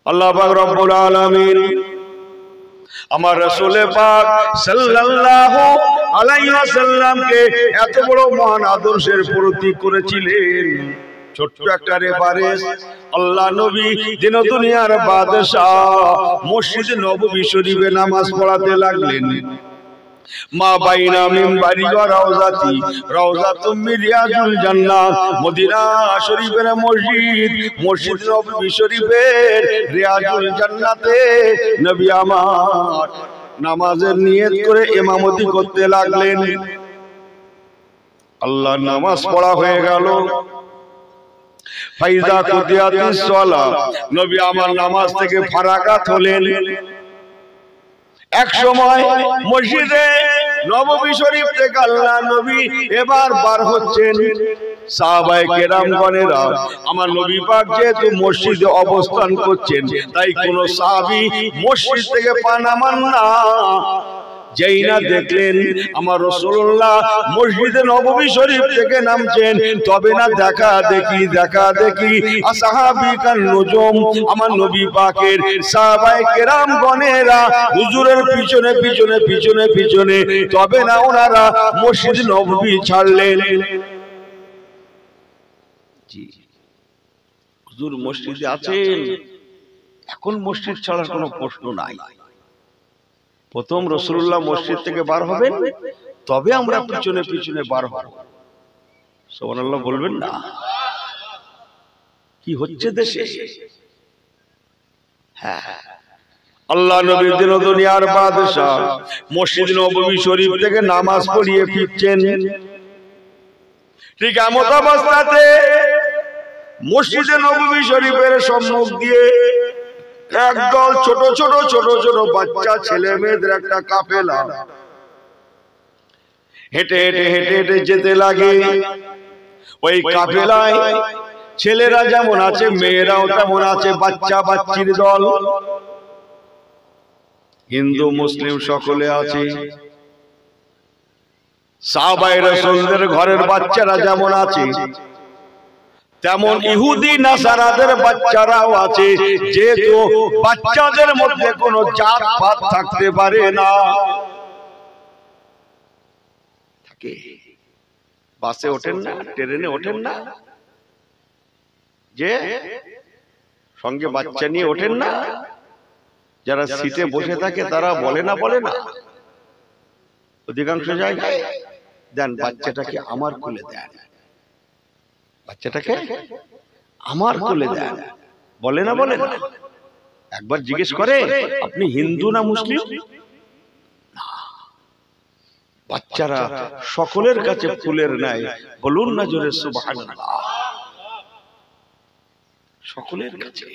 আল্লাহ পাক রব্বুল আলামিন আমার রাসূল পাক সাল্লাল্লাহু আলাইহি ওয়াসাল্লামকে এত বড় মহান আদর্শের প্রতীক করেছিলেন। ছোট্ট একটা রেফারেন্স, আল্লাহ নবী দিন দুনিয়ার বাদশাহ মসজিদ নববী শরীফে নামাজ পড়াতে লাগলেন। মা বাইনা মিম্বারি ওয়া রাউজাতি রাউজাতুম মিন রিয়াজুল জান্নাহ, মদিনা শরীফের মসজিদ নববী শরীফের রিয়াজুল জান্নাতে নবী আমার নামাজের নিয়ত করে ইমামতি করতে লাগলেন। আল্লাহ নামাজ পড়া হয়ে গেল। ফাইজা কুদিয়াতিস সালাহ, নবী আমার নামাজ থেকে ফারাকাত হলেন। এক সময় মসজিদে নববী শরীফ থেকে আল্লাহ নবী এবার বার হচ্ছেন। সাহাবায়ে কেরামগণেরা আমার নবী পাক যেহেতু মসজিদে অবস্থান করছেন, তাই কোন সাহাবী মসজিদ থেকে পা নামান না। যেই না দেখলেন আমার রাসূলুল্লাহ মসজিদে নববী শরীফ থেকে নামছেন, তবে না দেখা দেখি আসহাবিকান নুজুম, আমার নবী পাকের সাহাবায়ে কেরামগণেরা হুজুরের পিছনে তবে না ওনারা মসজিদ নববী ছাড়লেন। জি, হুজুর মসজিদে আছেন, এখন মসজিদ ছাড়ার কোনো প্রশ্ন নাই। প্রথম রাসূলুল্লাহ মসজিদ থেকে বার হবেন, তবে আমরা পিছনে বার হব। সুবহানাল্লাহ বলবেন না? কি হচ্ছে দেশে? হ্যাঁ, আল্লাহ নবী দিন দুনিয়ার বাদশাহ মসজিদ নববী শরীফ থেকে নামাজ পড়িয়ে ফিরছেন। ঠিক এমন অবস্থাতে মসজিদে নববী শরীফের সম্মুখ দিয়ে একদল ছোট ছোট বাচ্চা ছেলে মেয়েদের একটা কাফেলা হেঁটে যেতে লাগে। ওই কাফেলায় ছেলেরা যেমন আছে, মেয়েরাও তেমন আছে, বাচ্চির দল। হিন্দু মুসলিম সকলে আছে। সাহাবায়ে রাসূলদের ঘরের বাচ্চারা যেমন আছে, তেমন ইহুদি নাসারাদের বাচ্চারাও আছে। যেহেতু বাচ্চাদের মধ্যে কোনো জাত পাত থাকতে পারে না। থাকে, বাসে ওঠেন না, ট্রেনে ওঠেন না, যে সঙ্গে বাচ্চা নিয়ে ওঠেন না, যারা সিটে বসে থাকে তারা বলে না অধিকাংশ জায়গায় দেন বাচ্চাটাকে আমার কোলে দেন, বাচ্চাটাকে আমার কোলে দেন, বলে না? একবার জিজ্ঞেস করে আপনি হিন্দু না মুসলিম? বাচ্চারা সকলের কাছে ফুলের ন্যায়, বলুন না জোরে সুবহানাল্লাহ। সকলের কাছে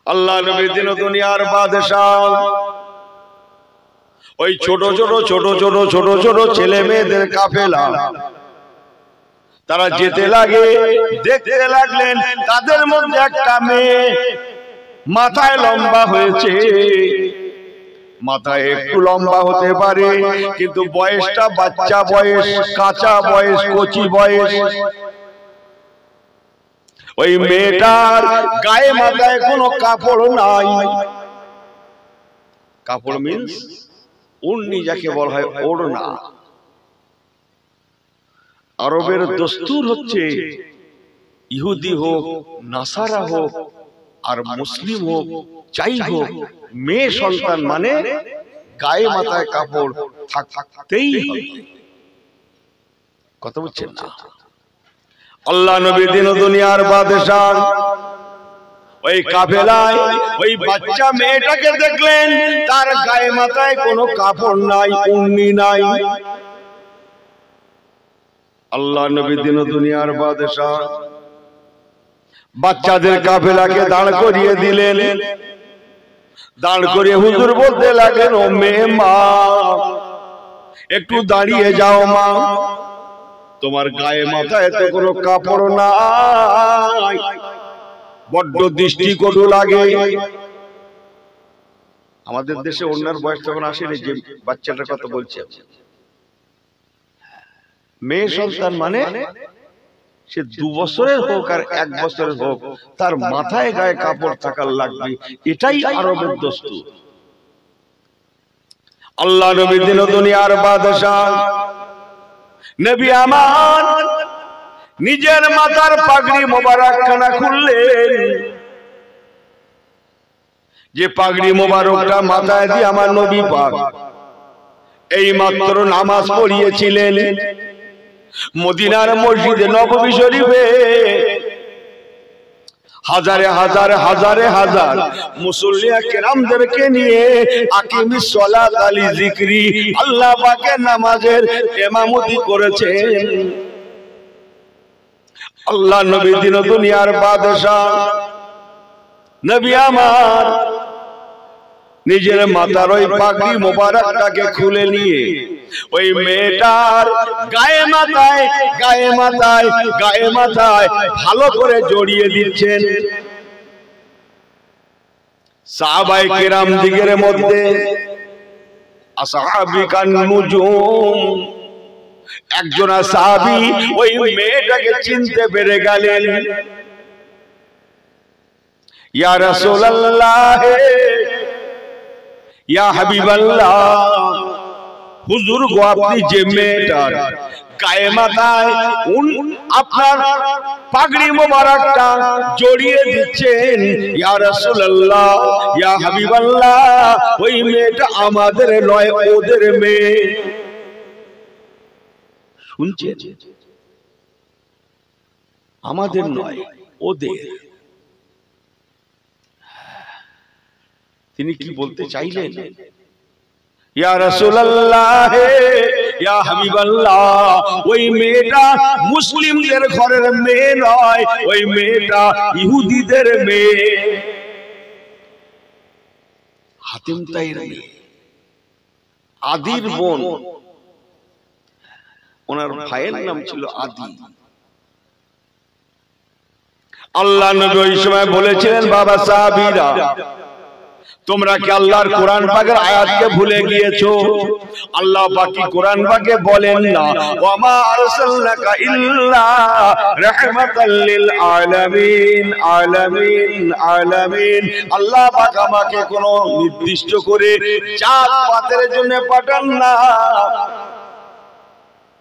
আল্লাহ নবী দিন দুনিয়ার বাদশাহ ওই ছোট ছোট ছেলে মেয়েদের কাফেলা, তারা যেতে লাগে। দেখতে লাগলেন তাদের মধ্যে একটা মেয়ে মাথায় লম্বা হয়েছে। মাথায় একটু লম্বা হতে পারে, কিন্তু বয়সটা বাচ্চা বয়স, কাঁচা বয়স, কচি বয়স। ওই মেয়েটার গায়ে মাথায় কোনো কাপড় নাই। কাপড় মিন্স উন্নি, যাকে বলা হয় ওড়না। আরবের দস্তুর হচ্ছে ইহুদি হোক, নাসারা হোক আর মুসলিম হোক, যাই হোক, মেয়ে সন্তান মানে গায়ে মাথায় কাপড় থাকতেই হবে। কথা বুঝছেন না? আল্লাহ নবী দিন দুনিয়ার বাদশাহ ওই কাফেলায় ওই বাচ্চা মেয়েটাকে দেখলেন, তার গায়ে মাথায় কোনো কাপড় নাই, উন্নি নাই। আল্লাহ নবী দিন দুনিয়ার বাদশাহ বাচ্চাদের কাফেলাকে দাঁড় করিয়ে দিলেন। দাঁড় করিয়ে হুজুর বলতে লাগলেন, ও মেয়ে মা, একটু দাঁড়িয়ে যাও মা, তোমার গায়ে মাথায় তো কোনো কাপড় নাই, বড্ড দৃষ্টিকটু লাগে। আমাদের দেশে অন্যার বয়স তখন আসেনি যে বাচ্চাটার কথা বলছে। মেয়ে সন্তান মানে সে 2 বছরের হোক আর 1 বছরের হোক, তার মাথায় গায়ে কাপড় থাকার লাগবে। এটাই আরবের দস্তুর। আল্লাহ নবী দিন দুনিয়ার বাদশাহ নবী আমার নিজের মাথার পাগড়ি মোবারক খানা খুললেন। যে পাগড়ি মোবারকটা মাথায় দিয়ে আমার নবী পাক এই মাত্র নামাজ পড়িয়েছিলেন মদিনার মসজিদে নববী শরীফে। হাজারে হাজার হাজারে হাজার মুসল্লিয়া কেরামদেরকে নিয়ে আকিমিস সালাত আলি যিকরি আল্লাহ পাকের নামাজের ইমামতি করেছেন। আল্লাহ নবী দিন দুনিয়ার বাদশাহ নবী আমার নিজের মাথার ওই পাগড়ি মোবারকটাকে খুলে নিয়ে ওই মেয়েটার গায়ে মাথায় গায়ে মাথায় গায়ে মাথায় ভালো করে জড়িয়ে দিচ্ছেন। সাহাবায়ে কেরাম দিগের মধ্যে আসহাবী কান নুজুম একজন সাহাবী ওই মেয়েটাকে চিনতে পেরে গেলেন। ইয়া রাসূলুল্লাহ, ইয়া হাবিবাল্লাহ, হুজুর গো আপনি যে মেয়েটার গায়ে মাথায় আপনার পাগড়ি মোবারকটা জড়িয়ে দিচ্ছেন, ইয়া রাসূলুল্লাহ, ইয়া হাবিবাল্লাহ, ওই মেয়েটা আমাদের নয়, ওদের মেয়ে। শুনছেন? আমাদের নয়, ওদের। তিনি কি বলতে চাইলেন? ইয়া রাসূলুল্লাহ, ইয়া হাবিবাল্লাহ, ওই মেয়েটা মুসলিমদের ঘরের মেয়ে নয়, ওই মেয়েটা ইহুদিদের মেয়ে। হাতিম তাইর মেয়ে, আদির বোন। ওনার ভাইয়ের নাম ছিল আদি। আল্লাহ নবী ওই সময় বলেছিলেন, বাবা সাহাবীরা, তোমরা কি আল্লাহর কোরআন পাকের আয়াতকে ভুলে গিয়েছো? আল্লাহ পাক কি কোরআন পাকে বলেন না, ওয়া মা আরসালনাকা ইল্লা রাহমাতাল লিল আলামিন, আলামিন, আলামিন। আল্লাহ পাক আমাকে কোন নির্দিষ্ট করে জাত পাতের জন্য পাঠান না।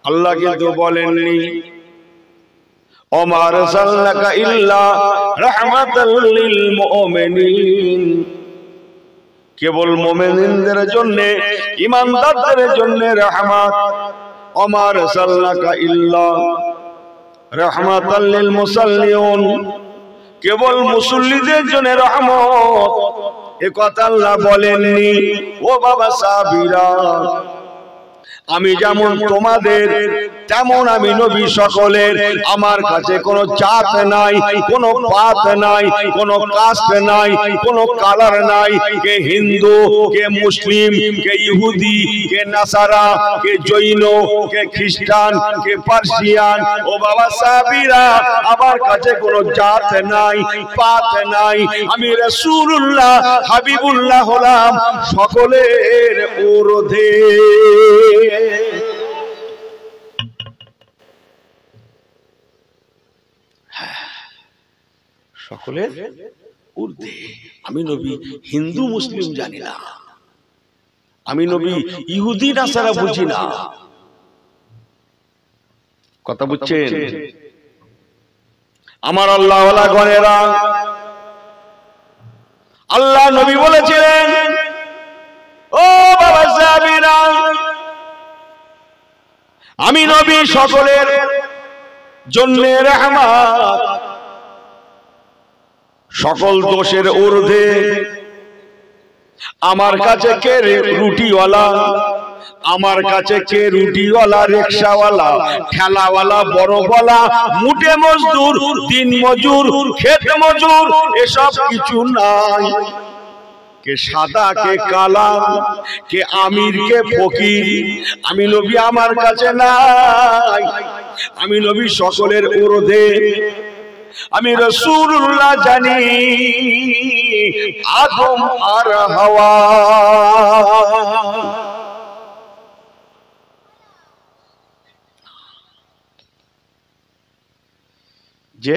আল্লাহ কিন্তু বলেননি ওয়া মা আরসালনাকা ইল্লা রাহমাতাল লিল মুমিনিন, কেবল মুমিনদের জন্য, ঈমানদারদের জন্য রহমত। ওয়া মা আরসালনাকা ইল্লা রাহমাতাল লিল মুসাল্লিন, কেবল মুসল্লিদের জন্য রহমত। এ কথা আল্লাহ বলেননি। ও বাবা সাহাবীরা, আমি যেমন তোমাদের তেমন আমি নবী সকলের। আমার কাছে কোনো জাত নাই, কোনো পাত নাই, কোনো কাস্ট নাই, কোনো কালার নাই। কে হিন্দু, কে মুসলিম, কে ইহুদি, কে নাসারা, কে জৈন, কে খ্রিস্টান, কে পার্সিয়ান। ও বাবা সাহাবীরা, আমার কাছে কোনো জাত নাই, পাত নাই। আমি রাসূলুল্লাহ, হাবিবুল্লাহ হলাম সকলের ঊর্ধ্বে। সকলের ঊর্ধ্বে। আমি নবী হিন্দু মুসলিম জানি না, আমি নবী ইহুদি নাসারা বুঝি না। কথা বুঝছেন? আমার আল্লাহ ওয়ালা গণেরা, আল্লাহ নবী বলেছিলেন, ও বাবা সাহাবীরা, আমি নবী সকলের জন্য রহমত, সকল দোষের ঊর্ধ্বে। আমার কাছে কে রুটিওয়ালা, আমার কাছে কে রুটিওয়ালা, রিকশাওয়ালা, ঠেলাওয়ালা, বড়ওয়ালা, মুটে মজদুর, দিন মজুর, খেত মজুর, এসব কিছু নাই। কে সাদা, কে কালা, কে আমির, কে ফকির, আমি নবী আমার কাছে নাই। আমি নবী সকলের ঊর্ধ্বে। আমি রাসূলুল্লাহ জানি আদম আর হাওয়া। যে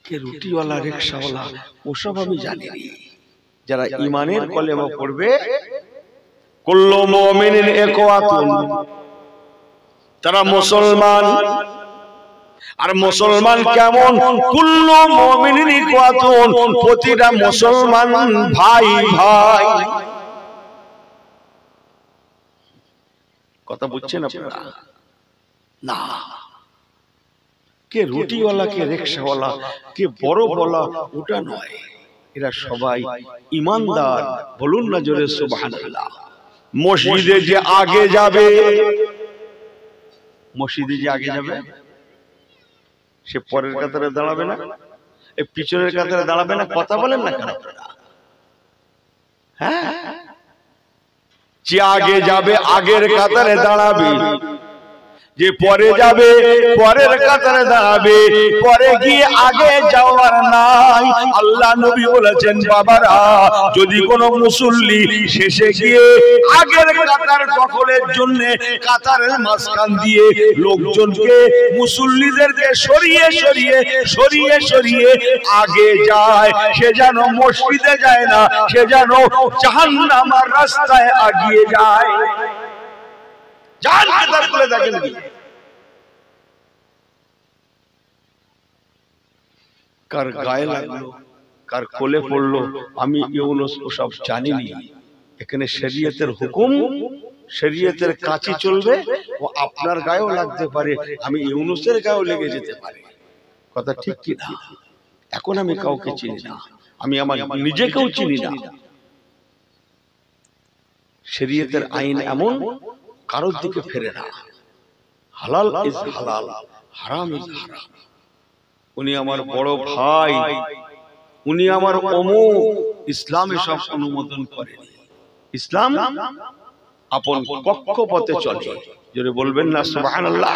কে রুটিওয়ালা রিকশাওয়ালা ওসব আমি জানি না। যারা ইমানের কলেমা পড়বে কুল্লু মুমিনিন ইখওয়াতুন, তারা মুসলমান। আর মুসলমান কেমন? কুল্লু মুমিনিন ইখওয়াতুন, প্রতিটা মুসলমান ভাই ভাই। কথা বুঝছেন আপনারা? না, কে রুটিওয়ালা কে রিকশাওয়ালা কে বড় বলা ওটা নয়, এরা সবাই ইমানদার। বলুন না জোরে সুবহানাল্লাহ। মসজিদে যে আগে যাবে, মসজিদে যে আগে যাবে সে পরের কাতারে দাঁড়াবে না, এই পিছনের কাতারে দাঁড়াবে না। কথা বলেন না কেন? হ্যাঁ, যে আগে যাবে আগের কাতারে দাঁড়াবে, যে পরে যাবে পরের কাতারে দাঁড়াবে। পরে গিয়ে আগে যাওয়ার নাই। আল্লাহ নবী বলেছেন, বাবারা, যদি কোনো মুসল্লি শেষে গিয়ে আগের কাতার দখলের জন্য কাতারের মাঝখান দিয়ে লোকজনকে মুসল্লিদেরকে সরিয়ে সরিয়ে সরিয়ে সরিয়ে আগে যায়, সে যেন মসজিদে যায় না, সে যেন জাহান্নামের রাস্তায় আগিয়ে যায়। কার গায়ে লাগলো, কার কোলে পড়লো, আমি ইউনুস ওসব জানিনি। এখানে শরীয়তের হুকুম, শরীয়তের কাছে চলবে। ও আপনার গায়েও লাগতে পারে, আমি ইউনুসের গায়েও লেগে যেতে পারে। কথা ঠিক কি না? এখন আমি কাউকে চিনি না, আমি আমার নিজেকেও চিনি না। শরীয়তের আইন এমন কারোর দিকে ফেরে না। হালাল ইজ হালাল, হারাম ইজ হারাম। উনি আমার বড় ভাই, উনি আমার অমুক, ইসলামে সব অনুমোদন করে। ইসলাম আপন কক্ষপথে চলে। জোরে বলবেন না সুবহানাল্লাহ?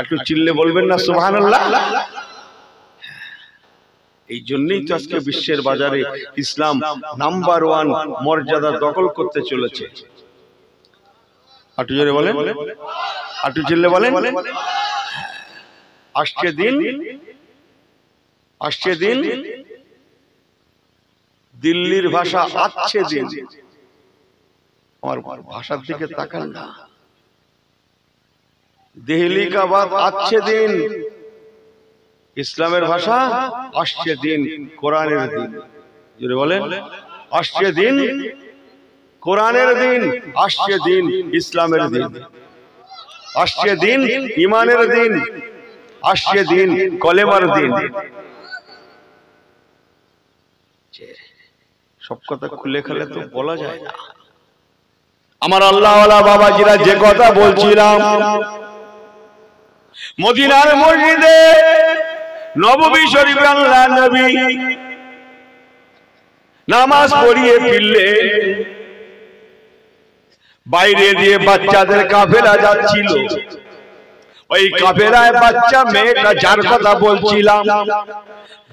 একটু চিল্লে বলবেন না সুবহানাল্লাহ? এই জন্যই তো আজকে বিশ্বের বাজারে ইসলাম নাম্বার 1 মর্যাদা দখল করতে চলেছে। একটু জোরে বলেন, একটু চিল্লে বলেন। আসছে দিন, আসছে দিন, দিল্লির ভাষা আছে দিন। আমার ভাষার দিকে তাকান না। দিল্লি কা বাত আছে দিন, ইসলামের ভাষা আসছে দিন, কোরআনের দিন। জোরে বলেন, আসছে দিন, কোরআনের দিন, আসছে দিন, ইসলামের দিন, আসছে দিন, ইমানের দিন, আসছে দিন, কলেমার দিন। সব কথা খুলে খেলে তো বলা যায় না। আমার আল্লাহওয়ালা বাবাজিরা যে কথা বলছিলাম, মদিনার মসজিদে নববী শরীফে আল্লাহ নবী নামাজ পড়িয়ে ফিরলে বাইরে দিয়ে বাচ্চাদের কাফেলা যাচ্ছিল। ওই কাফেলায় বাচ্চা মেয়েটা, যার কথা বলছিলাম,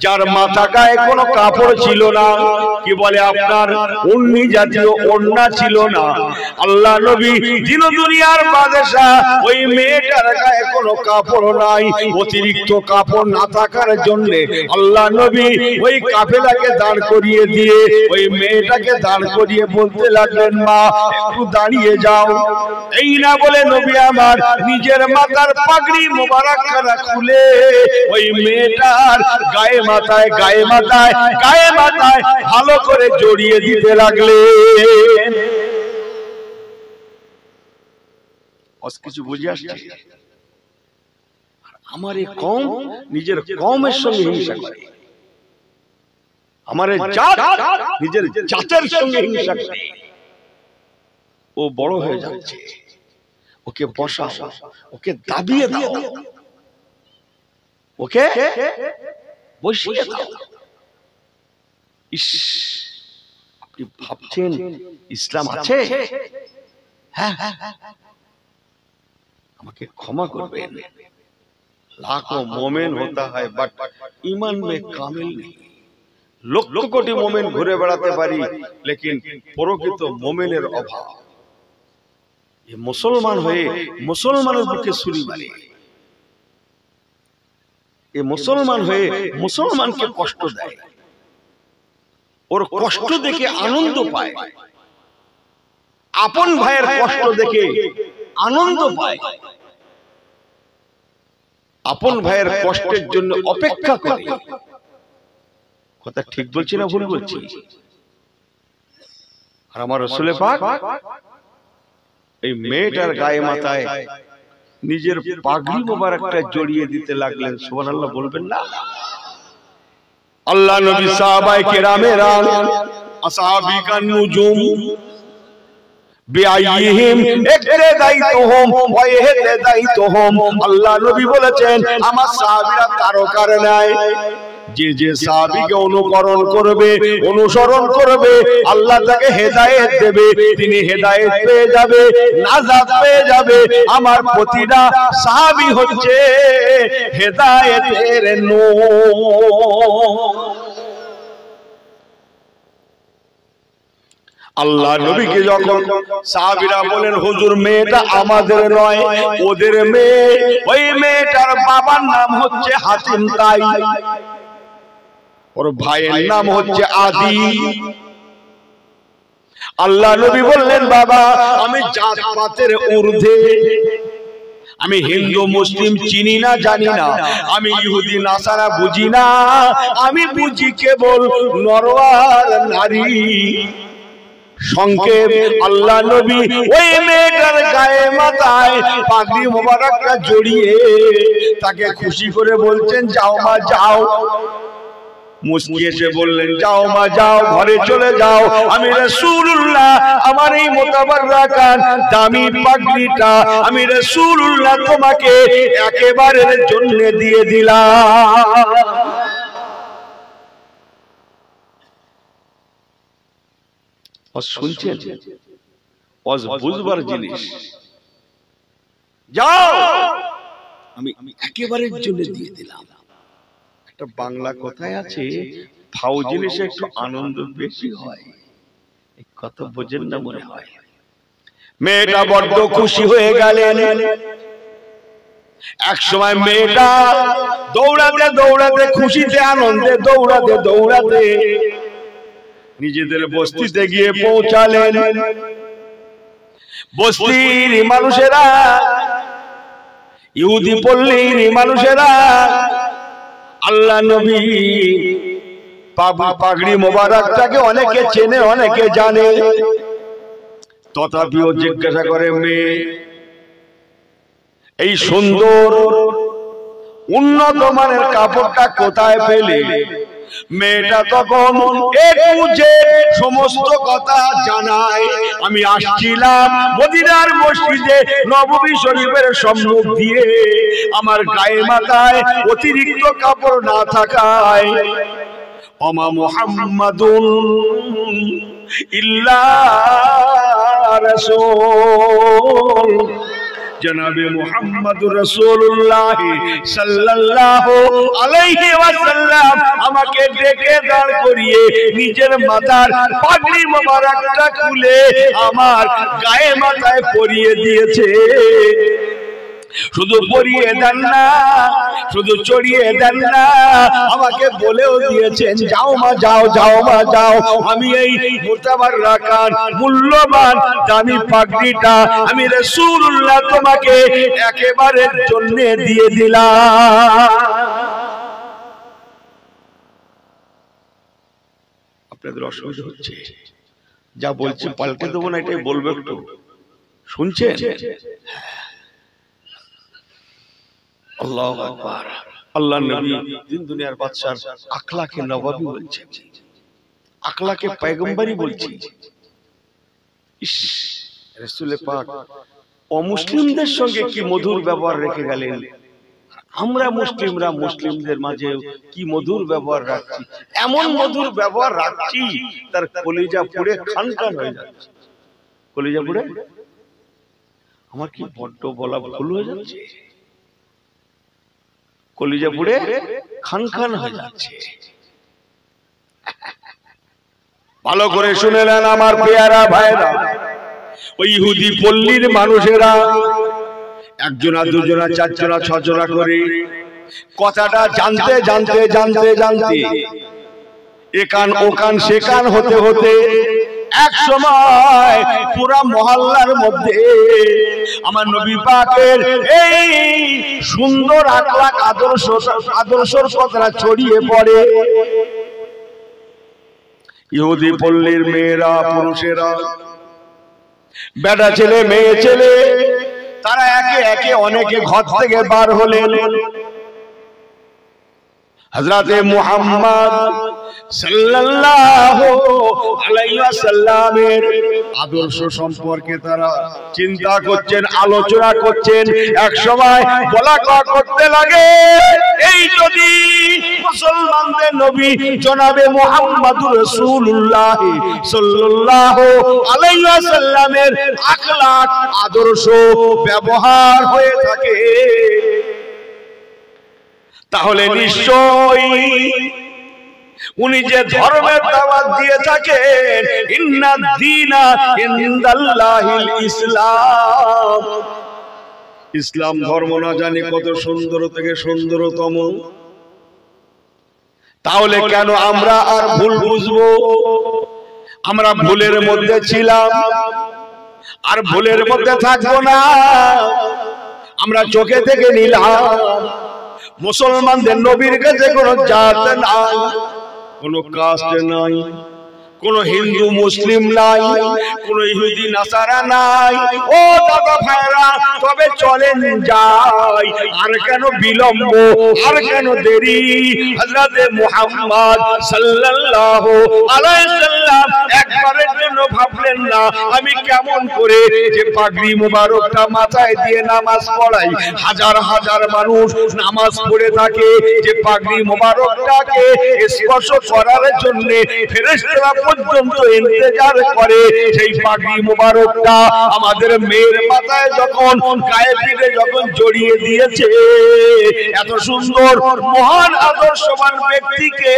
যার মাথা গায়ে কোনো কাপড় ছিল না, কি বলে আপনার উন্নি জাতীয় ওড়না ছিল না। আল্লাহ নবী দিন দুনিয়ার বাদশাহ, ওই মেয়েটার গায়ে কোনো কাপড় নাই। অতিরিক্ত কাপড় না থাকার জন্য আল্লাহ নবী ওই কাফেলাকে দাঁড় করিয়ে দিয়ে ওই মেয়েটাকে দাঁড় করিয়ে বলতে লাগলেন, মা একটু দাঁড়িয়ে যাও। এই না বলে নবী আমার নিজের মাথার পাগড়ি মোবারক খানা খুলে ওই মেয়েটার গায়ে মাথায় গায়ে মাথায় গায়ে মাথায় ভালো করে জড়িয়ে দিতে লাগলেন। কিছু বুঝে আসছে? আমার এই কওম নিজের কওমের সঙ্গে হিংসা করে, আমার জাত নিজের জাতের সঙ্গে হিংসা করে। ও বড় হয়ে যাচ্ছে, ওকে বসাও, ওকে দাবিয়ে দাও, ওকে বসিয়ে দাও। ইস, আপনি ভাবছেন ইসলাম আছে? হ্যাঁ, আমাকে ক্ষমা করবেন, লাখো মোমেন হতা হয় বাট ঈমান মে কামিল নেই। লক্ষ কোটি মোমেন ঘুরে বেড়াতে পারি, লেকিন প্রকৃত মোমেনের অভাব। এই মুসলমান হয়ে মুসলমানের বুকে ছুরি মারে। এ মুসলমান হয়ে মুসলমানকে কষ্ট দেয়, ওর কষ্ট দেখে আনন্দ পায়, আপন ভাইয়ের কষ্ট দেখে আনন্দ পায়, আপন ভাইয়ের কষ্টের জন্য অপেক্ষা করে। কথা ঠিক বলছি না ভুল বলছি? আর আমার রাসূল পাক এই মেয়েটার গায়ে মাথায় নিজের পাগড়ি মোবারকটা জড়িয়ে দিতে লাগলেন। সুবহানাল্লাহ বলবেন না? আল্লাহ নবী সাহাবায়ে কেরামেরা আসহাবিকান নুজুম বিআইহিম ইকতাদাইতুহুম ওয়া ইহতাদাইতুহুম। আল্লাহ নবী বলেছেন আমার সাহাবীরা তারকার ন্যায়, যে যে সাহাবীকে অনুকরণ করবে, অনুসরণ করবে, আল্লাহ তাকে হেদায়েত দেবে, তিনি হেদায়েত পেয়ে যাবে, নাজাত পেয়ে যাবে। আমার প্রতিটা সাহাবী হচ্ছে হেদায়েতের নূর। আল্লাহ নবীকে যখন সাহাবীরা বলেন হুজুর মেয়েটা আমাদের নয়, ওদের মেয়ে, ওই মেয়েটার বাবার নাম হচ্ছে হাতিম তাই, ওর ভাইয়ের নাম হচ্ছে আদি। আল্লাহ নবী বললেন বাবা আমি জাতপাতের ঊর্ধ্বে, আমি হিন্দু মুসলিম চিনি না জানি না, আমি ইহুদি নাসারা বুঝি না, আমি বুঝি কেবল নর আর নারী। সংক্ষেপ আল্লাহ নবী ওই মেয়েটার গায়ে মাথায় পাগড়ি মোবারকটা জড়িয়ে তাকে খুশি করে বলছেন যাও মা যাও। মুস্কি এসে বললেন যাও মা যাও, ঘরে চলে যাও, আমি রাসূলুল্লাহ আমার এই মুতাবাররাকান দামি পাগড়িটা আমি রাসূলুল্লাহ তোমাকে একেবারের জন্য দিয়ে দিলাম। শুনছেন? বুঝবার জিনিস, যাও আমি একেবারের জন্য দিয়ে দিলাম। একটা বাংলা কথায় আছে ফাও জিনিসে একটু আনন্দ বেশি হয়, এই কথা বোঝেন না মনে হয়। মেয়েটা বড্ড খুশি হয়ে গেলেন। এক সময় মেয়েটা দৌড়াতে দৌড়াতে খুশিতে আনন্দে দৌড়াতে দৌড়াতে নিজেদের বস্তিতে গিয়ে পৌঁছালেন। বস্তির মানুষেরা, ইহুদি পল্লীর মানুষেরা আল্লাহ নবী পাগড়ি মোবারকটাকে অনেকে চেনে অনেকে জানে, তথাপিও জিজ্ঞাসা করে মেয়ে এই সুন্দর উন্নত মানের কাপড়টা কোথায় পেলে? মেয়েটা তখন সমস্ত কথা জানায়। আমি আসছিলাম মদিনার মসজিদে নববী শরীফের সম্মুখ দিয়ে, আমার গায়ে মাথায় অতিরিক্ত কাপড় না থাকায় ওমা মুহাম্মাদুন ইল্লা রাসূল, জনাবে মুহাম্মদুর রাসূলুল্লাহ সাল্লাল্লাহু আলাইহি ওয়াসাল্লাম আমাকে ডেকে দাঁড় করিয়ে নিজের মাথার পাগড়ি মোবারকটা খুলে আমার গায়ে মাথায় পরিয়ে দিয়েছে। শুধু পরিয়ে দেন না, শুধু চড়িয়ে দেন না, আমাকে বলেও দিয়েছেন যাও মা যাও, যাও মা যাও, আমি এই মুতাবাররাকান মূল্যবান দামি পাগড়িটা আমি রাসূলুল্লাহ তোমাকে একেবারের জন্য দিয়ে দিলাম। আপনাদের অসুবিধা হচ্ছে? যা বলছি পাল্টে দেবো না, এটাই বলবো, একটু শুনছেন? আল্লাহু আকবার। আল্লাহ নবী দিন দুনিয়ার বাদশার আখলাকে নববী বলছেন, আখলাকে পয়গম্বরী বলছেন। ইস, রাসূল পাক অমুসলিমদের সঙ্গে কি মধুর ব্যবহার রেখে গেলেন। আমরা মুসলিমরা মুসলিমদের মাঝে কি মধুর ব্যবহার রাখছি, এমন মধুর ব্যবহার রাখছি তার কলিজা পুড়ে খানখান হয়ে যাচ্ছে। কলিজা পুড়ে, আমার কি বড্ড বলা ভুল হয়ে যাচ্ছে, কলিজা পুড়ে খানখান হয়ে যাচ্ছে। ভালো করে শুনে নেন আমার পেয়ারা ভাইরা, ওই ইহুদি পল্লীর মানুষেরা একজনা দুজনা চারজনা ছজনা করে কথাটা জানতে জানতে জানতে জানতে একান ওকান সেকান হতে হতে এক সময় পুরা মহল্লার মধ্যে আমার নবী পাকের এই সুন্দর আখলাক আদর্শর কথা ছড়িয়ে পড়ে। ইহুদি পল্লীর মেয়েরা, পুরুষেরা, বেটা ছেলে, মেয়ে ছেলে, তারা একে একে অনেকে ঘর থেকে বার হলেন। হযরতে মুহাম্মদ সাল্লাল্লাহু আলাইহি ওয়াসাল্লামের আদর্শ সম্পর্কে তারা চিন্তা করছেন, আলোচনা করছেন। এক সময় বলা করতে লাগে, এই যদি মুসলমানদের নবী জনাবে মুহাম্মদুর রাসূলুল্লাহ সাল্লাল্লাহু আলাইহি ওয়াসাল্লামের আখলাক, আদর্শ, ব্যবহার হয়ে থাকে, তাহলে নিশ্চয়ই উনি যে ধর্মের দাওয়াত দিয়ে থাকেন, ইন্নাদ দীনা ইনদাল্লাহিল ইসলাম, ইসলাম ধর্ম না জানি কত সুন্দর থেকে সুন্দরতম, তাহলে কেন আমরা আর ভুল বুঝবো? আমরা ভুলের মধ্যে ছিলাম, আর ভুলের মধ্যে থাকবো না। আমরা চোখে থেকে নিলাম মুসলমানদের নবীর কাছে কোনো জাত নাই, কোনো কাস্ট নাই, কোন হিন্দু মুসলিম নাই, কোন ইহুদি নাসারা নাই। ও দাদা ভাইরা, তবে চলেন যাই, আর কেন বিলম্ব, আর কেন দেরি? হযরতে মুহাম্মদ সাল্লাল্লাহু আলাইহি ওয়াসাল্লাম একবারের জন্য ভাবলেন না আমি কেমন করে যে পাগড়ি মোবারকটা মাথায় দিয়ে নামাজ পড়াই, হাজার হাজার মানুষ নামাজ পড়ে থাকে, যে পাগড়ি মোবারকটাকে স্পর্শ করার জন্য ফেরেশতারা পর্যন্ত ইন্তজার করে, সেই পাগড়ি মোবারকটা আমাদের মেয়ের মাথায় যখন, গায়ে পিঠে যখন জড়িয়ে দিয়েছে, এত সুন্দর মহান আদর্শবান ব্যক্তিকে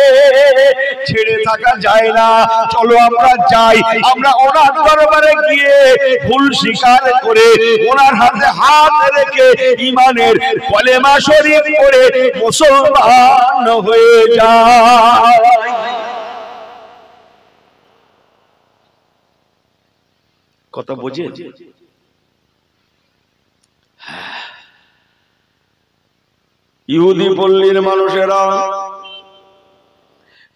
ছেড়ে থাকা যায় না। চলো আমরা যাই, আমরা ওনার দরবারে গিয়ে ভুল স্বীকার করে ওনার হাতে হাত রেখে ঈমানের কলেমা শরীফ পড়ে মুসলমান হয়ে যায়। কথা বোঝেন? ইহুদি পল্লীর মানুষেরা,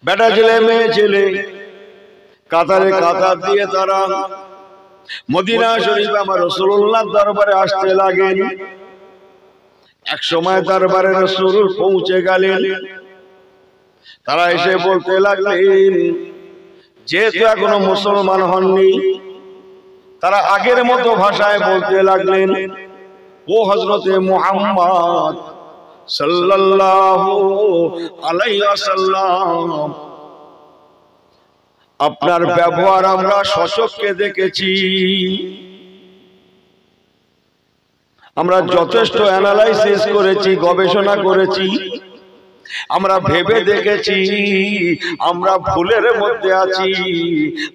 বেটা ছেলে, মেয়ে ছেলে, কাতারে কাতার দিয়ে তারা মদিনা শরীফ আমার রাসূলুল্লাহর দরবারে আসতে লাগেন। এক সময় দরবারে রাসূল পৌঁছে গেলেন। তারা এসে বলতে লাগলেন, যেহেতু এখনো মুসলমান হননি, তারা আগের মতো ভাষায় বলতে লাগলেন, ও হযরতে মুহাম্মদ সাল্লাল্লাহু আলাইহি ওয়াসাল্লাম, আপনার ব্যবহার আমরা স্বচক্ষে দেখেছি, আমরা যথেষ্ট অ্যানালাইসিস করেছি, গবেষণা করেছি, আমরা ভেবে দেখেছি আমরা ভুলের মধ্যে আছি।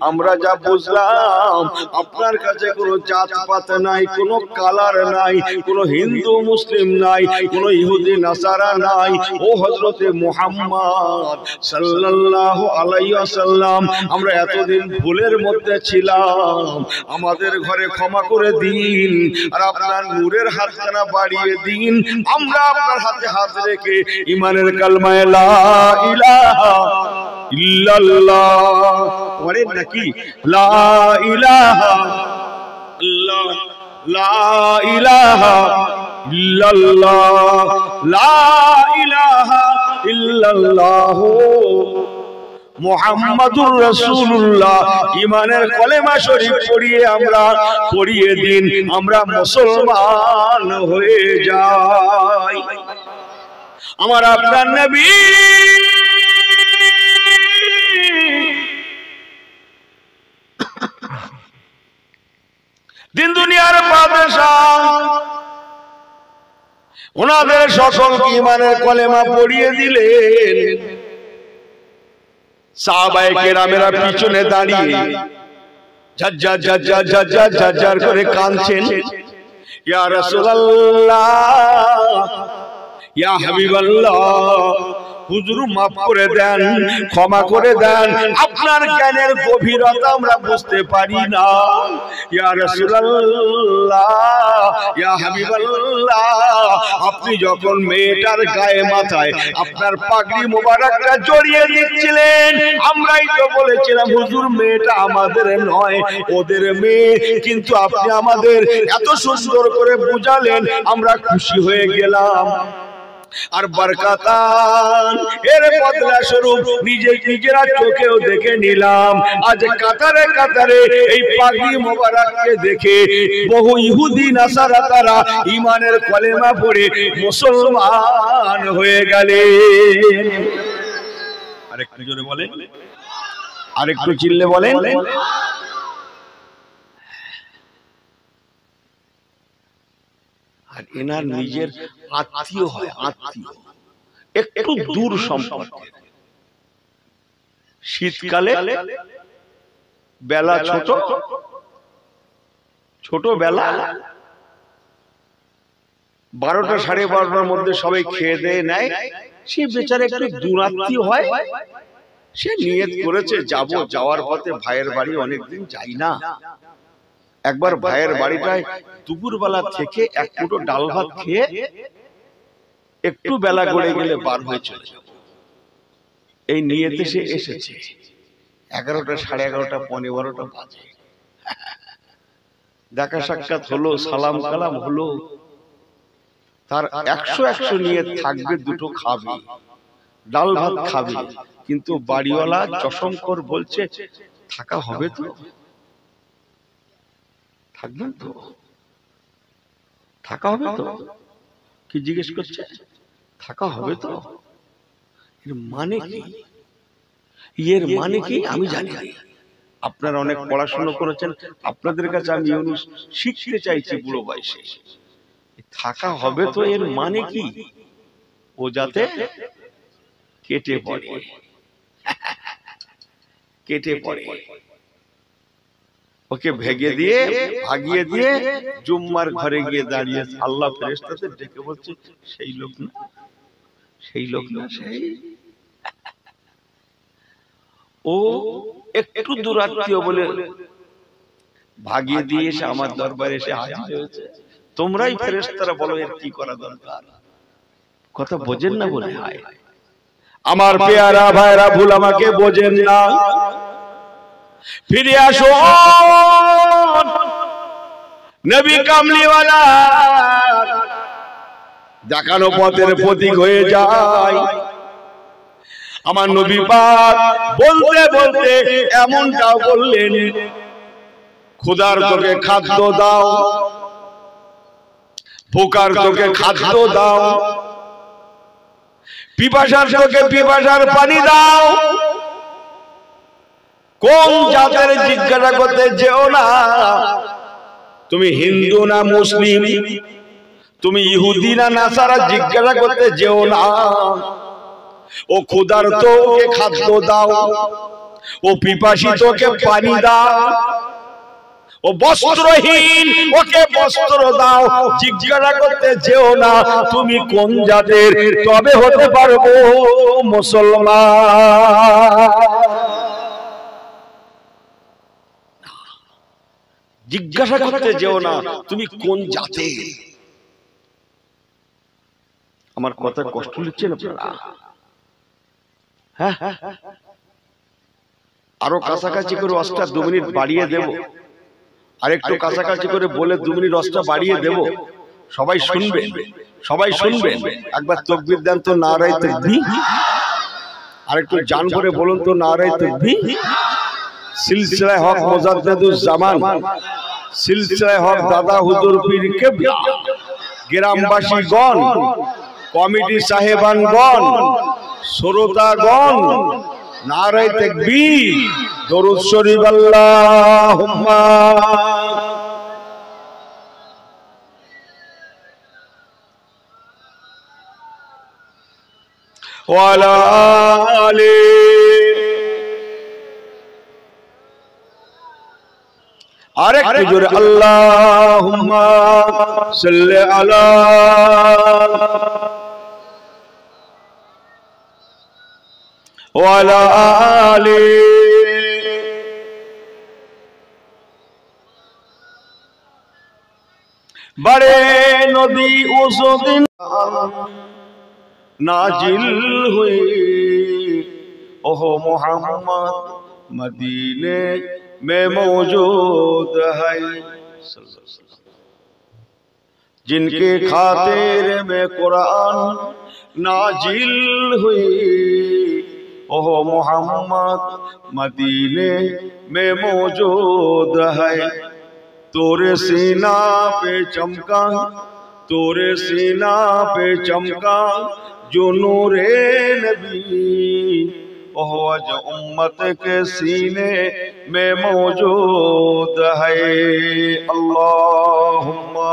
আমরা যা বুঝলাম আপনার কাছে কোনো জাতপাত নাই, কোনো কালার নাই, কোনো হিন্দু মুসলিম নাই, কোনো ইহুদি নাসারা নাই। ও হযরতে মুহাম্মদ সাল্লাল্লাহু আলাইহি ওয়াসাল্লাম, আমরা এতদিন ভুলের মধ্যে ছিলাম, আমাদের ঘরে ক্ষমা করে দিন, আর আপনার নূরের হাতখানা বাড়িয়ে দিন। আমরা আপনার হাতে হাত রেখে ঈমানের কালমায়ে লা ইলাহা ইল্লাল্লাহ পড়ে নাকি, লা ইলাহা ইল্লাল্লাহ, লা ইলাহা ইল্লাল্লাহ, লা ইলাহা ইল্লাল্লাহ মুহাম্মাদুর রাসূলুল্লাহ, ঈমানের কলেমা শরীফ পড়িয়ে দিন, আমরা মুসলমান হয়ে যাই। আমার আপনার নবী দিন দুনিয়ার বাদশাহ, ওনাদের সকলকে ঈমানের কলেমা পড়িয়ে দিলেন। সাহাবায়ে কেরামেরা পিছনে দাঁড়িয়ে ঝাজ্জার ঝাজ্জার ঝাজ্জার ঝাজ্জার করে কাঁদছেন, ইয়া রাসূলুল্লাহ, ইয়া হাবিবাল্লাহ, হুজুর মাফ করে দেন, ক্ষমা করে দেন, আপনার জ্ঞানের গভীরতা আমরা বুঝতে পারি না। ইয়া রাসূলুল্লাহ, ইয়া হাবিবাল্লাহ, আপনি যখন মেয়েটার গায়ে মাথায় আপনার পাগড়ি মোবারকটা জড়িয়ে দিচ্ছিলেন, আমরাই তো বলেছিলাম হুজুর মেয়েটা আমাদের নয়, ওদের মেয়ে, কিন্তু আপনি আমাদের এত সুন্দর করে বুঝালেন, আমরা খুশি হয়ে গেলাম। আর বরকতান এর বদলা স্বরূপ নিজেরা চোখেও দেখে নিলাম, আজ কাতারে কাতারে এই পাগড়ি মোবারককে দেখে বহু ইহুদি নাসারা তারা ঈমানের কলেমা পড়ে মুসলমান হয়ে গেলেন। আরেকটু জোরে বলেন, আরেকটু চিল্লে বলেন। আর এনার নিজের আত্মীয় হয়, আত্মীয় একটু দূর সম্পর্ক। শীতকালে বেলা ছোট, ছোট বেলা 12টা সাড়ে 12টার মধ্যে সবাই খেয়ে দিয়ে নেয়, সে বেচারা একটু দূরাত্মীয় হয়, সে নিয়ত করেছে যাব, যাওয়ার পথে ভাইয়ের বাড়ি অনেকদিন যাই না, একবার ভাইয়ের বাড়িটায় দুপুরবেলা থেকে এক মুঠো ডাল ভাত খেয়ে একটু বেলা গড়ে গেলে বার হয়ে চলে যাব, এই নিয়তে সে এসেছে। 11টা সাড়ে 11টা 11:15 বাজে, দেখা সাক্ষাৎ হলো, সালাম কালাম হলো, তার 100 নিয়ত থাকবে, দুটো খাবে, ডাল ভাত খাবে, কিন্তু বাড়িওয়ালা চশমকর বলছে থাকা হবে তো, থাকবেন তো, থাকা হবে তো, কি জিজ্ঞেস করছে, থাকা হবে তো, এর মানে কি, এর মানে কি আমি জানি না। আপনারা অনেক পড়াশোনা করেছেন, আপনাদের কাছে আমি শিখতে চাইছি বুড়ো বয়সে, থাকা হবে তো এর মানে কি, ও যাতে কেটে পড়ে, কেটে পড়ে, ওকে ভেগে দিয়ে ভাগিয়ে দিয়ে জুম্মার ঘরে গিয়ে দাঁড়িয়ে আল্লাহ ফেরেশতাদের ডেকে বলছে সেই লোক না, সেই লোক না, সেই ও একটু দূরাত্মীয় বলে ভাগিয়ে দিয়ে এসে আমার দরবারে এসে হাজির হয়েছে। তোমরাই ফেরেশতারা বলো এর কি করা দরকার, কথা বোঝেন না বলে হয়। আমার পেয়ারা ভাইরা ভুল আমাকে বোঝেন না, ফিরে আসুন নবী কামলিওয়ালা দেখানো পথের প্রতীক হয়ে যায়। আমার নবী পাক বলতে বলতে এমনটাও বললেন, ক্ষুধার তোকে খাদ্য দাও, ভোকার তোকে খাদ্য দাও, পিপাসার তোকে পিপাসার পানি দাও, কোন জাতের জিজ্ঞাসা করতে যেও না, তুমি হিন্দু না মুসলিম, তুমি ইহুদি না নাসারা জিজ্ঞাসা করতে যেও না, ও ক্ষুধার্ত ওকে খাদ্য দাও, ও পিপাসিত ওকে পানি দাও, ও বস্ত্রহীন ওকে বস্ত্র দাও, জিজ্ঞাসা করতে যেও না তুমি কোন জাতের, তবে হতে পারবো মুসলমান। জিজ্ঞাসা করতে যেও না তুমি কোন জাতের। আমার কথা কষ্ট লিখছেন আপনারা? হ্যাঁ, আরো কাছাকাছি করে অস্টা 2 মিনিট বাড়িয়ে দেব, আরেকটু কাছাকাছি করে বলে 2 মিনিট অস্টা বাড়িয়ে দেব, সবাই শুনবেন, সবাই শুনবেন। একবার তাকবীর দেন তো, নারায়ে তাকবীর। আরেকটু জান করে বলুন তো, নারায়ে তাকবীর। সিলসিলায়ে হক মুজাদ্দিদুজ জামান, সিলসিলায়ে হক দাদা হুজুর পীর কেবলা, গ্রামবাসীগণ, কমিটি সাহেবানগণ, শ্রোতাগণ, নারায়ে তাকবীর, দরুদ শরীফ, আল্লাহুম্মা ওয়া আলা আলি আরেকটু জোরে আল্লাহুম্মা সাল্লি আলা वाला आले। बड़े नदी उस दिन नाजिल हुई, ओहो मोहम्मद मदीने में मौजूद है। जिनके खातिर में कुरान नाजिल हुई, ओहो मोहम्मद मदीने में मौजूद है। तोरे सीना पे चमका, तोरे सीना पे चमका जो नूरे नबी, ओह आज उम्मत के सीने में मौजूद है। अल्लाहुम्मा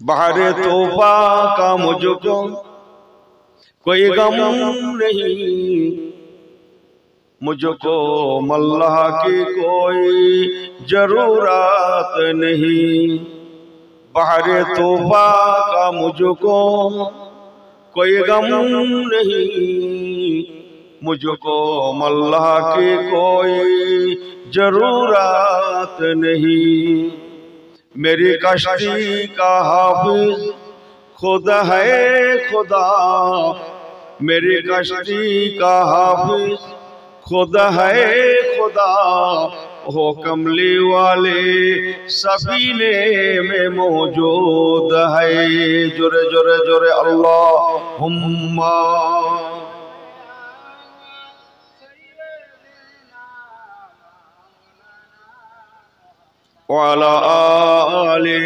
बहरे तौबा का मुझको कोई गम नहीं, मुझको मल्लाह की कोई जरूरत नहीं। बहरे तौबा का मुझको कोई गम नहीं, मुझको मल्लाह की कोई जरूरत नहीं। मेरी कश्ती का हाफिज खुदा है खुदा, मेरी कश्ती का हाफिज खुदा है खुदा, हो कमली वाले सफीने में मौजूद है। जुरे जुरे जुरे अल्लाहुम्मा वाला आले।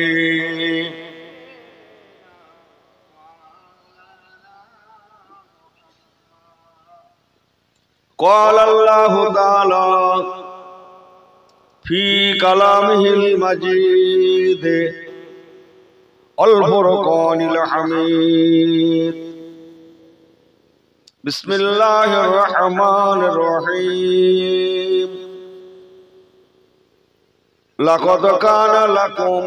क़ाल अल्लाहु ताला फी कलामिहिल मजीद अल फुरक़ानिल हमीद। बिस्मिल्लाहिर रहमानिर रहीम। लक़द कान लकुम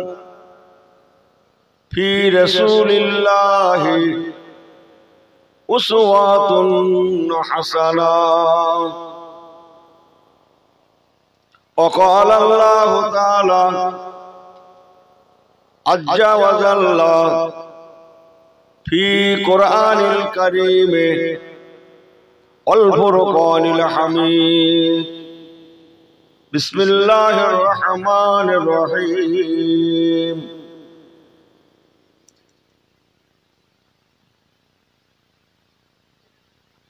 फी रसूलिल्लाहि उस्वतुन हसना। वक़ाल अल्लाहु ताला अज़्ज़ा व जल्ला फी कुरआनिल करीम अल फुरक़ानिल हमीद। बिस्मिल्लाहिर रहमानिर रहीम।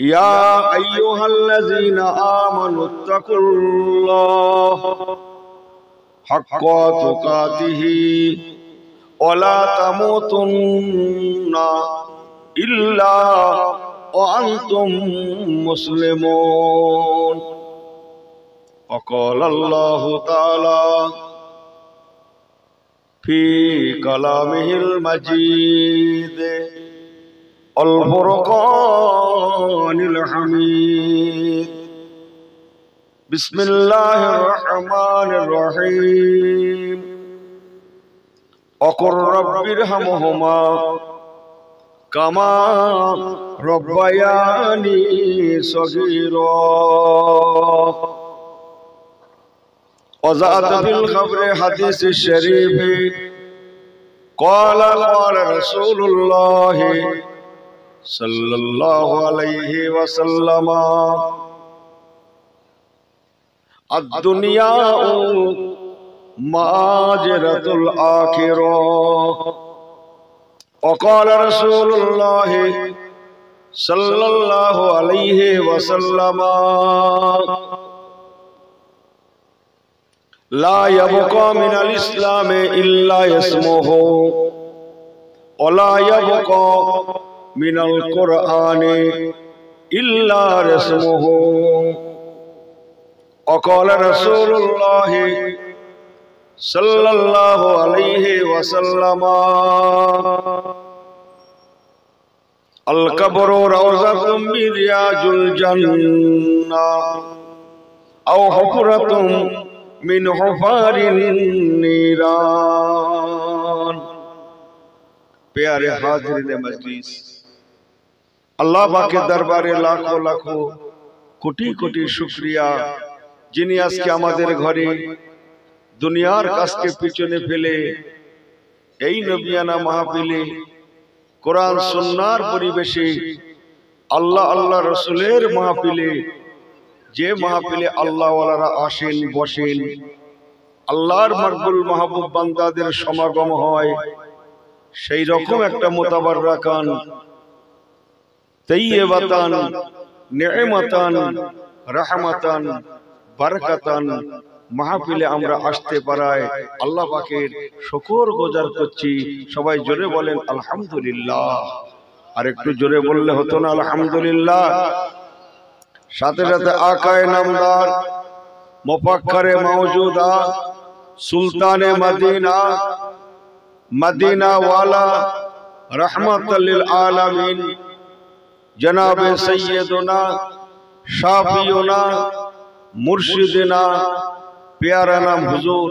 या अय्युहल्लज़ीना आमनुत्तकुल्लाह हक़्क़ तुक़ातिही व ला तमूतुन्ना इल्ला व अंतुम मुस्लिमून। वक़ाल अल्लाहु ताला फी कलामिहिल मजीद अल फुरक़ानिल हमीद। बिस्मिल्लाहिर रहमानिर रहीम। वक़ुर रब्बिरहमहुमा कमा रब्बयानी सगीरा। वज़ात फिल खबर हदीस शरीफ क़ाल क़ाल रसूलुल्लाह सल्लल्लाहु अलैहि वसल्लम अद्दुनिया माजरतुल आखिरा। वक़ाल रसूलुल्लाह सल्लल्लाहु अलैहि वसल्लम ला यबक़ा मिनल इस्लाम इल्ला इस्मुहु व ला यबक़ा मिनल कुरआन इल्ला रस्मुहु। वक़ाल रसूलुल्लाह सल्लल्लाहु अलैहि वसल्लम আল কবরু রাওযাতুম মিন রিয়াজিল জান্নাহ আও হুফরাতুম মিন হুফারিন নিরান। প্যারে হাজিরিনে মজলিস, আল্লাহ পাকের দরবারে লাখো লাখো কোটি কোটি শুকরিয়া, যিনি আজকে আমাদের ঘরে দুনিয়ার কাজকে পিছনে ফেলে এই নবিয়ানা মাহফিলে কোরআন সুন্নাহর পরিবেশে আল্লাহ আল্লাহ রাসূলের মাহফিলে, যে মাহফিলে আল্লাহ ওয়ালারা আসেন বসেন, আল্লাহর মকবুল মাহবুব বান্দাদের সমাগম হয়, সেই রকম একটা মুতাবাররাকান তাইয়্যিবাতান নি'মাতান রাহমাতান বারাকাতান মাহফিলে আমরা আসতে পারায় আল্লাহ পাকের শুকর গুজার করছি। সবাই জোরে বলেন আলহামদুলিল্লাহ। আর একটু জোরে বললে হতো না আলহামদুলিল্লাহ? সাথে সাথে আকায়ে নামদার মুফাক্কারে মাওজুদা সুলতানে মদিনা মদিনা ওয়ালা রহমাতাল লিল আলামিন জনাবে সৈয়দনা শাফিউনা মুর্শিদিনা প্যারা নাম হুজুর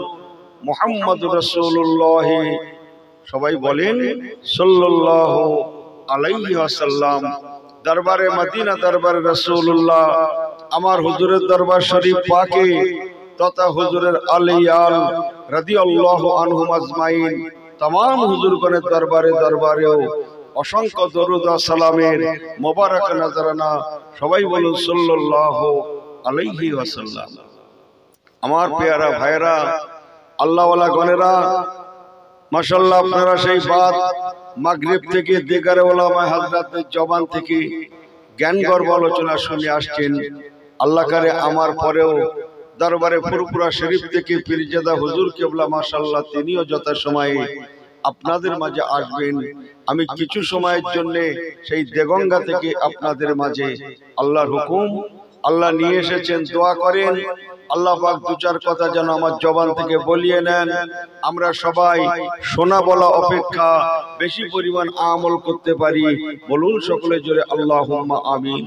মুহাম্মদ রাসূলুল্লাহ, সবাই বলেন সাল্লাল্লাহু আলাইহি ওয়াসাল্লাম। দরবারে মদিনা, দরবারে রাসূলুল্লাহ, আমার হুজুরের দরবার শরীফ পাকে তথা হুজুরের আলিয়াল রাদিয়াল্লাহু আনহুম আজমাইন, तमाम হুজুরগণের দরবারে দরবারেও অসংখ্য দরুদ ও সালামের মোবারক নজরানা। সবাই বলুন সাল্লাল্লাহু আলাইহি ওয়াসাল্লাম। আমার প্যারা ভাইরা, আল্লাহ ওয়ালা গণেরা, মাশাআল্লাহ, আপনারা সেই বাদ মাগরিব থেকে দিগারে ওলামা হযরতের জবান থেকে জ্ঞান গর্ব আলোচনা শুনে আসছেন। আল্লাহ করে আমার পরেও দরবারে ফুরফুরা শরীফ থেকে পীরজাদা হুজুর কিবলা মাশাআল্লাহ তিনিও যথাসময়ে আপনাদের মাঝে আসবেন। আমি কিছু সময়ের জন্য সেই দেগঙ্গা থেকে আপনাদের মাঝে আল্লাহর হুকুম আল্লাহ নিয়ে এসেছেন। দোয়া করেন আল্লাহ পাক দু চার কথা যেন আমার জবান থেকে বলিয়ে নেন। আমরা সবাই শোনা বলা অপেক্ষা বেশি পরিমাণ আমল করতে পারি। বলুন সকলে জোরে আল্লাহুম্মা আমিন।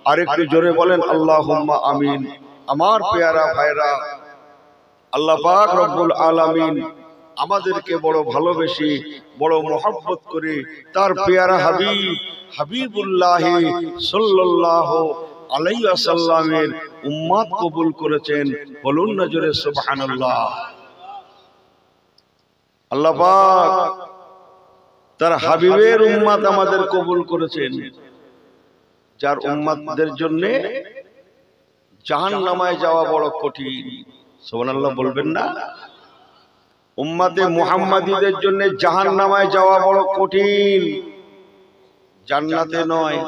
আরেকটু জোরে বলেন আল্লাহুম্মা আমিন। আমার পেয়ারা ভাইরা, আল্লাহ পাক রব্বুল আলামিন আমাদেরকে বড় ভালোবেসে বড় মহব্বত করে তার পেয়ারা হাবিব হাবিবুল্লাহ সাল্লাল্লাহু আলাইহি ওয়াসাল্লামের উম্মত কবুল করেছেন। বলুন না জোরে সুবহানাল্লাহ। আল্লাহ পাক তার হাবিবের উম্মত আমাদের কবুল করেছেন, যার উম্মতদের জন্য জাহান্নামায় যাওয়া বড় কঠিন। সুবহানাল্লাহ বলবেন না? উম্মতে মুহাম্মাদীদের জন্য জাহান্নামায় যাওয়া বড় কঠিন, জান্নাতে নয়।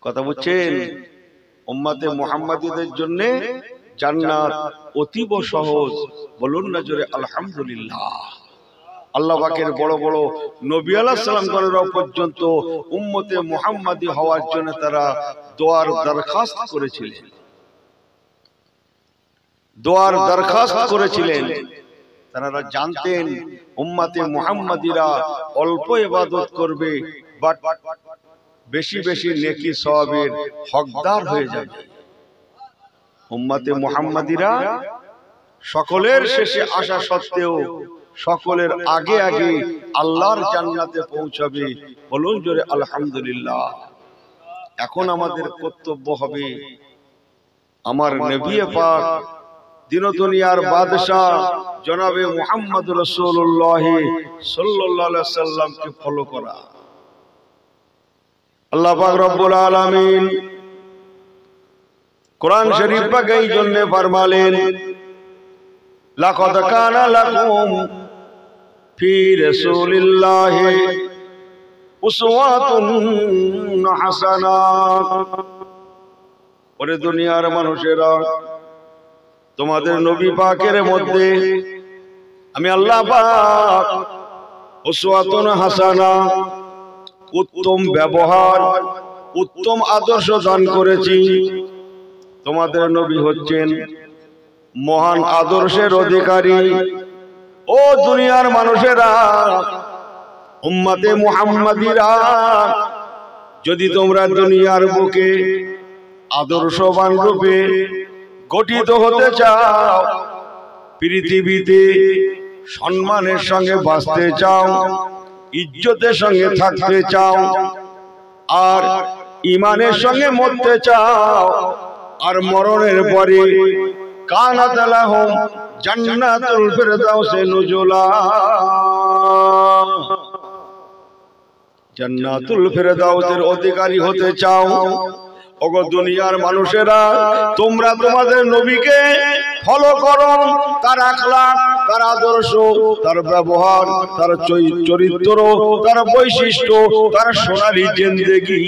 কথা বুঝছেন? উম্মতে মুহাম্মাদীদের জন্য জান্নাত অতীব সহজ। বলুন না জোরে আলহামদুলিল্লাহ। আল্লাহ পাকের বড় বড় নবী আলাইহিস সালাম পর্যন্ত উম্মতে মুহাম্মাদী হওয়ার জন্য তারা দোয়ার দরখাস্ত করেছিলেন, দোয়ার দরখাস্ত করেছিলেন। তারা জানতেন উম্মতে মুহাম্মাদীরা অল্প ইবাদত করবে, বাট বেশি বেশি নেকি সওয়াবের হকদার হয়ে যাবে। উম্মতে মুহাম্মাদীরা সকলের শেষে আসা সত্ত্বেও সকলের আগে আগে আল্লাহর জান্নাতে পৌঁছাবে। বলুন জোরে আলহামদুলিল্লাহ। এখন আমাদের কর্তব্য হবে আমার নবী পাক দিন দুনিয়ার বাদশা জনাবে মুহাম্মদ রাসূলুল্লাহ সাল্লাল্লাহু আলাইহি সাল্লামকে ফলো করা। আল্লাহ পাক রব্বুল আলামিন কোরআন শরীফ পাক এই জন্য ফরমালেন, লাকাদ কানা লাকুম ফি রাসূলিল্লাহি উসওয়াতুন হাসানাহ। ওরে দুনিয়ার মানুষেরা, তোমাদের নবী পাকের মধ্যে আমি আল্লাহ পাক উসওয়াতুন হাসানাহ উত্তম ব্যবহার উত্তম আদর্শ দান করেছি। তোমাদের নবী হচ্ছেন মহান আদর্শের অধিকারী। ও দুনিয়ার মানুষেরা, উম্মতে মুহাম্মাদিরা, যদি তোমরা দুনিয়ার বুকে আদর্শবান রূপে গঠিত হতে চাও, পৃথিবীতে সম্মানের সঙ্গে বাঁচতে চাও, ইজ্জতের সঙ্গে থাকতে চাও, আর ঈমানের সঙ্গে মরতে চাও, আর মরণের পরে কানাত লাহুম জান্নাতুল ফিরদাউসে নুজুলা, জান্নাতুল ফিরদাউসের অধিকারী হতে চাও, ওগো দুনিয়ার মানুষেরা, তোমরা তোমাদের নবীকে ফলো করো, তার আখলাক, তার আদর্শ, তার ব্যবহার, তার চরিত্র, তার বৈশিষ্ট্য, তার সোনালী জিন্দেগি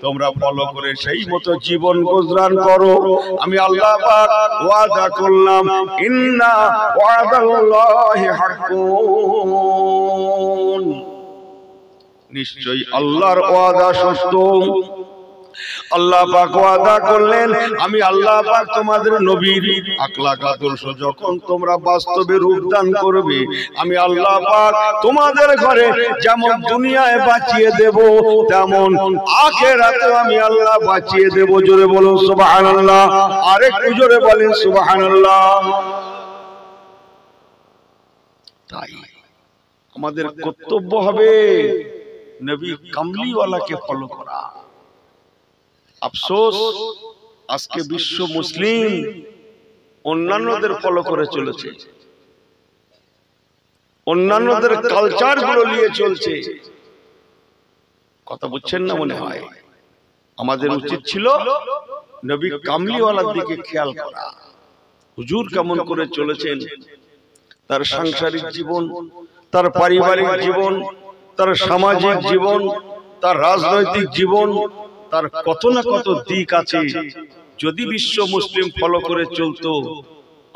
তোমরা ফলো করে সেই মতো জীবন গুজরান করো। আমি আল্লাহ পাক ওয়াদা করলাম, ইন্না ওয়াদাল্লাহি হাক্কুন, নিশ্চয়ই আল্লাহর ওয়াদা সত্য। আল্লাহ পাক ওয়াদা করলেন, আমি আল্লাহ পাক তোমাদের নবীর আখলাক আদর্শ যখন তোমরা বাস্তবে রূপদান করবে, আমি আল্লাহ পাক তোমাদের ঘরে যেমন দুনিয়ায় বাঁচিয়ে দেব, তেমন আখিরাতে আমি আল্লাহ বাঁচিয়ে দেব। জোরে বলুন সুবহানাল্লাহ, আরেকটু জোরে বলেন সুবহানাল্লাহ। তাই আমাদের কর্তব্য হবে নবী কামলিওয়ালাকে ফলো করা। আফসোস, আজকে বিশ্ব মুসলিম অন্যান্যদের ফলো করে চলেছে, অন্যান্যদের কালচার গুলো নিয়ে চলছে। কথা বুঝছেন না মনে হয়? আমাদের উচিত ছিল নবী কামলিওয়ালার দিকে খেয়াল করা। হুজুর কেমন করে চলেছেন, তার সাংসারিক জীবন, তার পারিবারিক জীবন, তার সামাজিক জীবন, তার রাজনৈতিক জীবন, তার কত না কত দিক আছে। যদি বিশ্ব মুসলিম ফলো করে চলতো,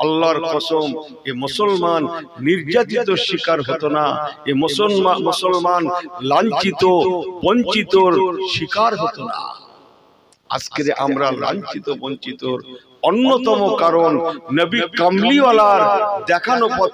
আল্লাহর কসম, এ মুসলমান নির্যাতিত শিকার হতো না, এ মুসলমান লাঞ্ছিত বঞ্চিতর শিকার হতো না। আজকে আমরা লাঞ্ছিত বঞ্চিতর অন্যতম কারণ নবী কামলিওয়ালার দেখানো পথ